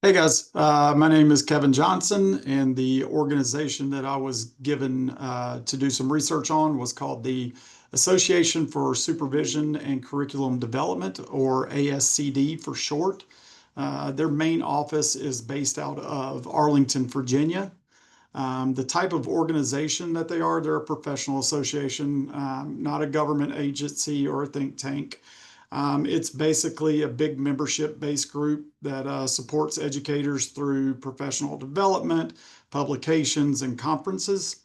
Hey guys, my name is Kevin Johnson, and the organization that I was given to do some research on was called the Association for Supervision and Curriculum Development, or ASCD for short. Their main office is based out of Arlington, Virginia. The type of organization that they're a professional association, not a government agency or a think tank. It's basically a big membership-based group that supports educators through professional development, publications, and conferences.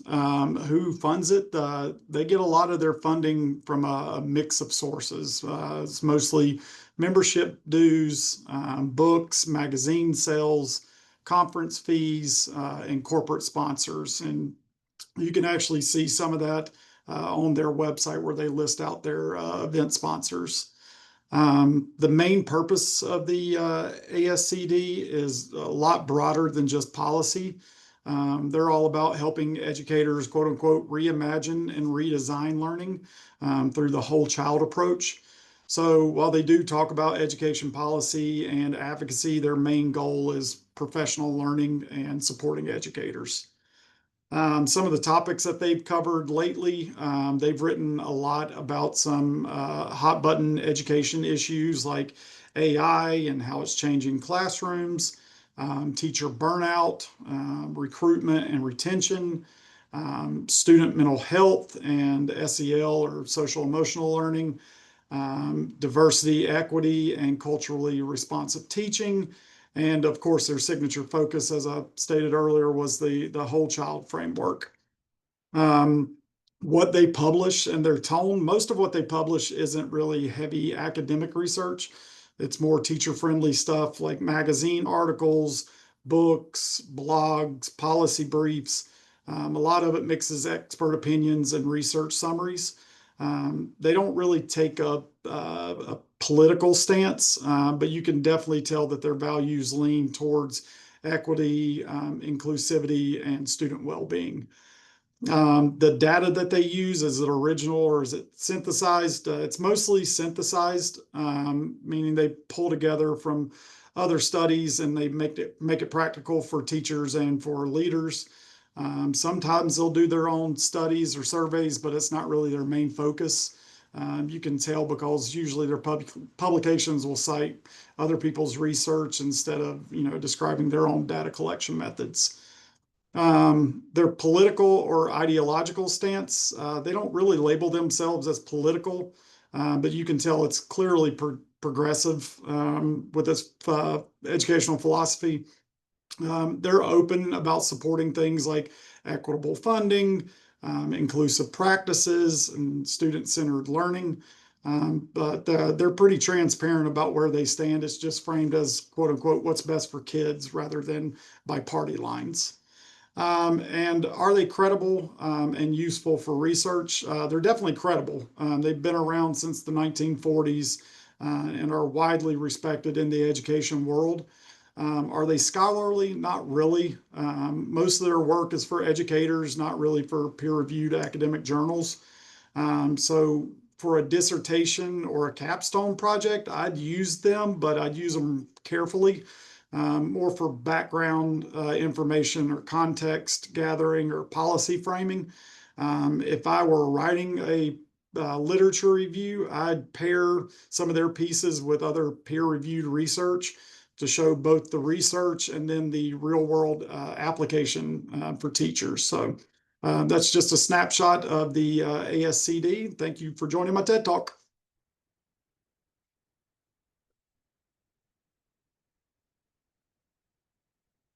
Who funds it? They get a lot of their funding from a mix of sources. It's mostly membership dues, books, magazine sales, conference fees, and corporate sponsors. And you can actually see some of that on their website where they list out their event sponsors. The main purpose of the ASCD is a lot broader than just policy. They're all about helping educators, quote unquote, reimagine and redesign learning through the whole child approach. So while they do talk about education policy and advocacy, their main goal is professional learning and supporting educators. Some of the topics that they've covered lately, they've written a lot about some hot button education issues like AI and how it's changing classrooms, teacher burnout, recruitment and retention, student mental health and SEL or social emotional learning, diversity, equity, and culturally responsive teaching. And of course, their signature focus, as I stated earlier, was the whole child framework. Um, what they publish and their tone, most of what they publish isn't really heavy academic research. It's more teacher-friendly stuff like magazine articles, books, blogs, policy briefs. A lot of it mixes expert opinions and research summaries. They don't really take a political stance, but you can definitely tell that their values lean towards equity, inclusivity, and student well-being. The data that they use, is it original or is it synthesized? It's mostly synthesized, meaning they pull together from other studies and they make it practical for teachers and for leaders. Sometimes they'll do their own studies or surveys, but it's not really their main focus. You can tell because usually their publications will cite other people's research instead of describing their own data collection methods. Their political or ideological stance, they don't really label themselves as political, but you can tell it's clearly progressive with this educational philosophy. They're open about supporting things like equitable funding, inclusive practices, and student-centered learning. But they're pretty transparent about where they stand. It's just framed as, quote unquote, what's best for kids rather than by party lines. And are they credible and useful for research? They're definitely credible. They've been around since the 1940s and are widely respected in the education world. Are they scholarly? Not really. Most of their work is for educators, not really for peer-reviewed academic journals. So for a dissertation or a capstone project, I'd use them, but I'd use them carefully, more for background information or context gathering or policy framing. If I were writing a literature review, I'd pair some of their pieces with other peer-reviewed research to show both the research and then the real world application for teachers. So that's just a snapshot of the ASCD. Thank you for joining my TED Talk.